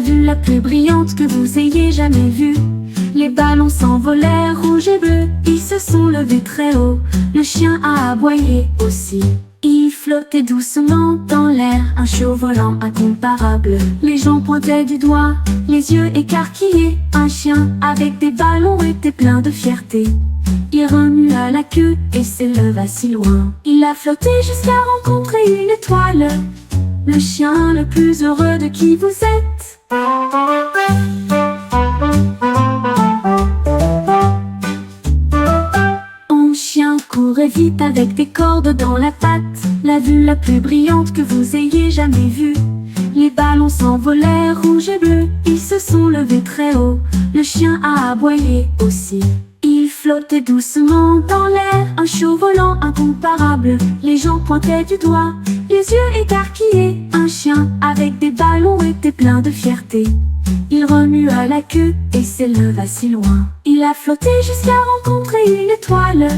vue la plus brillante que vous ayez jamais vue. Les ballons s'envolèrent rouge et bleu, ils se sont levés très haut. Le chien a aboyé aussi. Il flottait doucement dans l'air, un show volant incomparable. Les gens pointaient du doigt, les yeux écarquillés. Un chien avec des ballons était plein de fierté. Il remua la queue et s'éleva si loin. Il a flotté jusqu'à rencontrer une étoile. Le chien le plus heureux de qui vous êtes. Un chien courait vite avec des cordes dans la patte. La vue la plus brillante que vous ayez jamais vue. Les ballons s'envolèrent rouge et bleu, ils se sont levés très haut. Le chien a aboyé aussi. Il flottait doucement dans l'air, un show volant incomparable. Les gens pointaient du doigt, les yeux écarquillés. Un chien avec des ballons était plein de fierté. Il remua la queue et s'éleva si loin. Il a flotté jusqu'à rencontrer une étoile.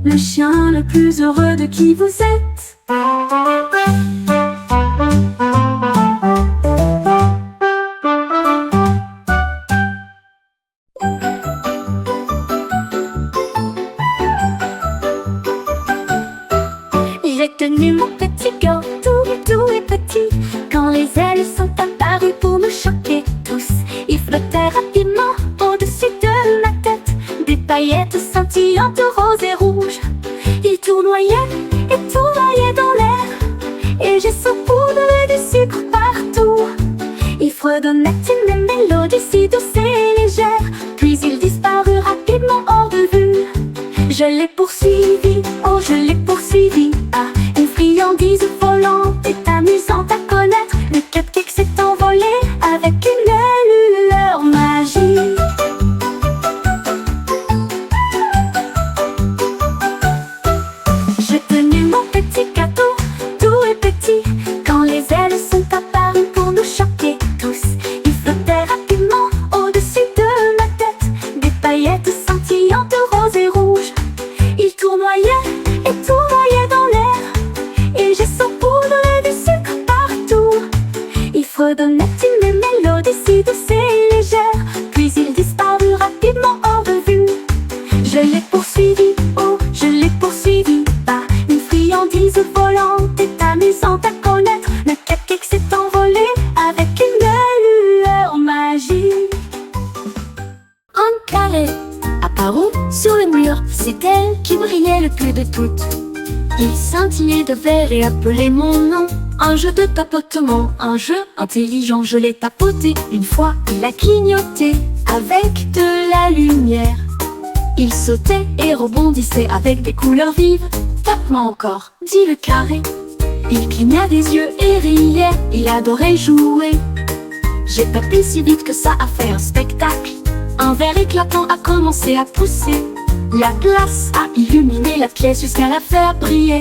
Le chien le plus heureux de qui vous êtes. J'ai tenu mon petit corps tout et petit, quand les ailes sont apparues pour me choquer tous. Ils flottaient rapidement au-dessus de ma tête, des paillettes scintillantes roses et rouges. Ils tournoyaient dans l'air, et j'ai saupoudré du sucre partout. Ils fredonnaient une mélodie si douce et légère, puis ils disparurent rapidement hors de vue. Je l'ai poursuivi, oh je l'ai poursuivi. Ah, une friandise volante est amusante à connaître. Le cupcake s'est envolé avec une lueur magique. J'ai tenu mon petit gâteau, tout et petit, quand les ailes sont apparues pour nous choquer tous. Ils flottaient rapidement au-dessus de ma tête, des paillettes scintillantes roses et rouges. Ils tournoyaient dans l'air, et j'ai saupoudré du sucre partout. Ils fredonnaient une mélodie si douce et légère, puis ils disparurent rapidement hors de vue. Je l'ai poursuivi, oh je l'ai poursuivi. Bah, une friandise volante est amusante à connaître. Le cupcake s'est envolé avec une lueur magique. Un carré apparut sur le mur, c'est elle qui brillait le plus de toutes. Il scintillait de verre et appelait mon nom. Un jeu de tapotement, un jeu intelligent. Je l'ai tapoté une fois, il a clignoté avec de la lumière. Il sautait et rebondissait avec des couleurs vives. Tape-moi encore, dit le carré. Il cligna des yeux et riait, il adorait jouer. J'ai tapé si vite que ça a fait un spectacle. Un verre éclatant a commencé à pousser. La glace a illuminé la pièce jusqu'à la faire briller.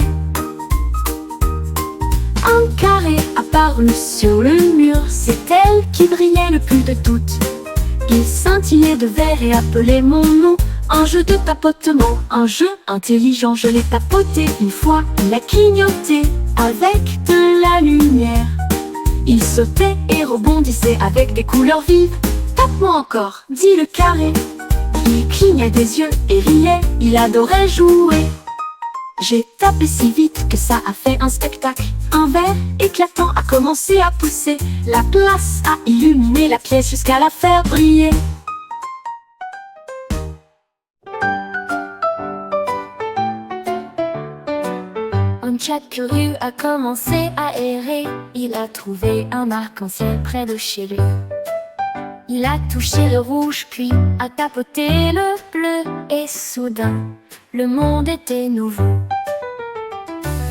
Un carré apparut sur le mur, c'est elle qui brillait le plus de toutes. Il scintillait de verre et appelait mon nom. Un jeu de tapotement, un jeu intelligent. Je l'ai tapoté une fois, il a clignoté avec de la lumière. Il sautait et rebondissait avec des couleurs vives. Tape-moi encore, dit le carré. Il clignait des yeux et riait, il adorait jouer. J'ai tapé si vite que ça a fait un spectacle. Un verre éclatant a commencé à pousser. La glace a illuminé la pièce jusqu'à la faire briller. Un chat curieux a commencé à errer. Il a trouvé un arc-en-ciel près de chez lui. Il a touché le rouge puis a tapoté le bleu. Et soudain, le monde était nouveau.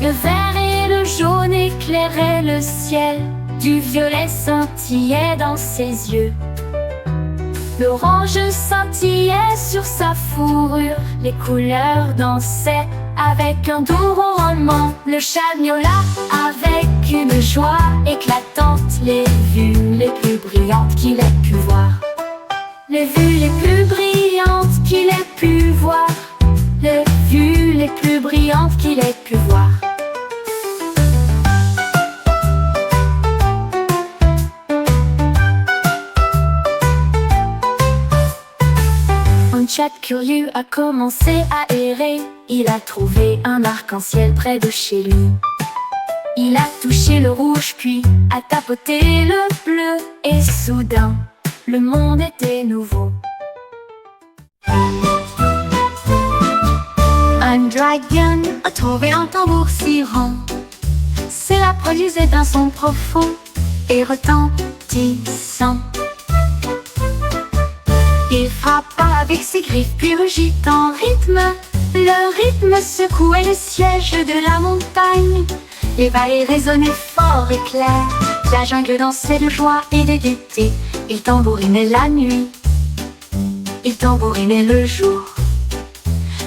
Le vert et le jaune éclairaient le ciel. Du violet scintillait dans ses yeux. L'orange scintillait sur sa fourrure. Les couleurs dansaient avec un doux ronronnement. Le chat miaula avec une joie éclatante. Les vues les plus brillantes qu'il ait pu voir. Les vues les plus brillantes qu'il ait pu voir. Les vues les plus brillantes qu'il ait pu voir. curieux a commencé à errer. Il a trouvé un arc-en-ciel près de chez lui. Il a touché le rouge puis a tapoté le bleu. Et soudain, le monde était nouveau. Un dragon a trouvé un tambour si rond. Cela produisait un son profond et retentissant. Il frappa avec ses griffes puis rugit en rythme. Le rythme secouait le siège de la montagne. Les vallées résonnaient fort et clair. La jungle dansait de joie et de gaieté. Il tambourinait la nuit, il tambourinait le jour.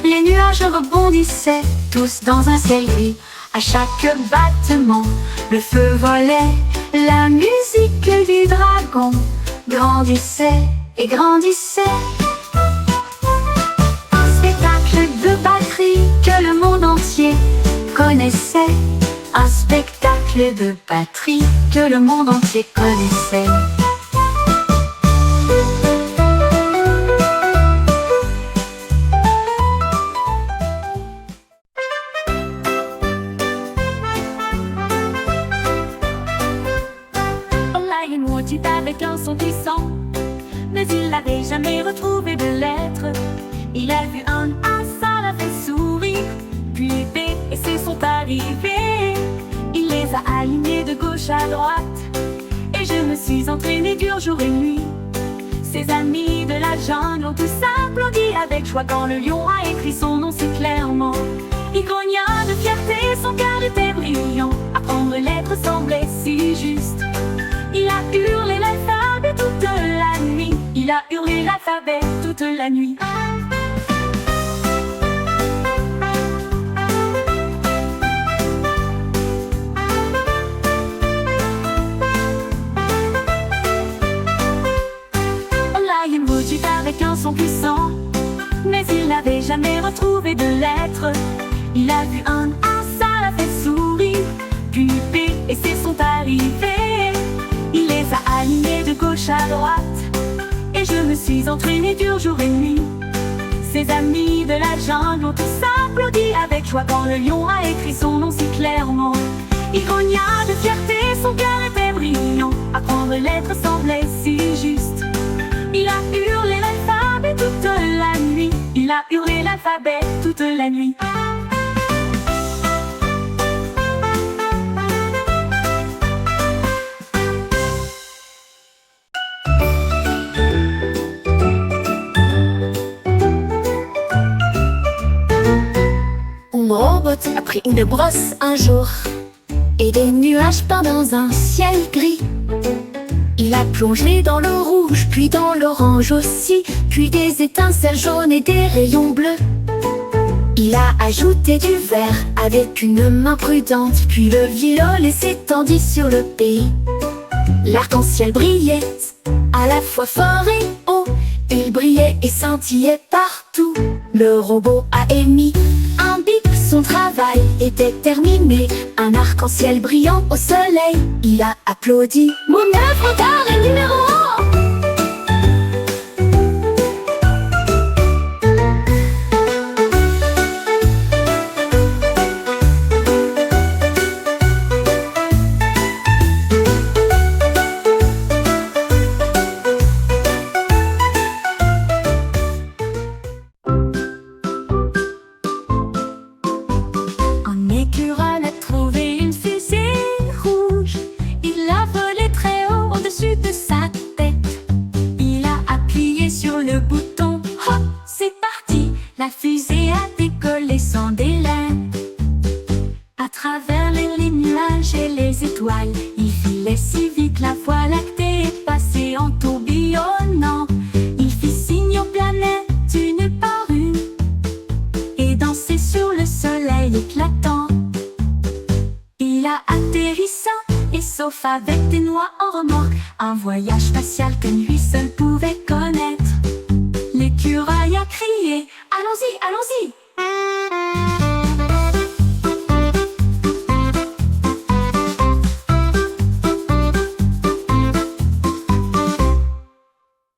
Les nuages rebondissaient tous dans un ciel gris. À chaque battement, le feu volait. La musique du dragon grandissait et grandissait. Un spectacle de batterie que le monde entier connaissait. Un spectacle de batterie que le monde entier connaissait. Lion Wood avec un son puissant, mais il n'avait jamais retrouvé de lettres. Il a vu un A, ça l'a fait sourire, puis B et C sont arrivés. Il les a alignés de gauche à droite, et je me suis entraîné dur jour et nuit. Ses amis de la jungle ont tous applaudi avec joie quand le lion a écrit son nom si clairement. Il grogna de fierté, son cœur était brillant. Apprendre lettres semblait si juste. Il a hurlé l'alphabet toute la nuit. Il a hurlé l'alphabet toute la nuit. Lion rugit avec un son puissant, mais il n'avait jamais retrouvé de lettres. Il a vu un A, ça l'a fait sourire, puis B et C sont arrivés. Il les a alignés de gauche à droite, et je me suis entraîné dur jour et nuit. Ses amis de la jungle ont tous applaudi avec joie quand le lion a écrit son nom si clairement. Il grogna de fierté, son cœur était brillant. Apprendre lettres semblait si juste. Il a hurlé l'alphabet toute la nuit. Il a hurlé l'alphabet toute la nuit. Mon robot a pris une brosse un jour et des nuages peints dans un ciel gris. Il a plongé dans le rouge, puis dans l'orange aussi, puis des étincelles jaunes et des rayons bleus. Il a ajouté du vert avec une main prudente, puis le violet s'étendit sur le pays. L'arc-en-ciel brillait, à la fois fort et haut. Il brillait et scintillait partout. Le robot a émis un bip, son travail était terminé. Un arc-en-ciel brillant au soleil. Il a applaudi. Mon œuvre d'art est numéro 1. La fusée a décollé sans délai. À travers les nuages et les étoiles, il filait si vite, la voie lactée est passée en tourbillonnant. Il fit signe aux planètes une par une et dansait sur le soleil éclatant. Il a atterri sain et sauf avec des noix en remorque, un voyage spatial que lui seul pouvait connaître. L'écureuil a crié: allons-y, allons-y!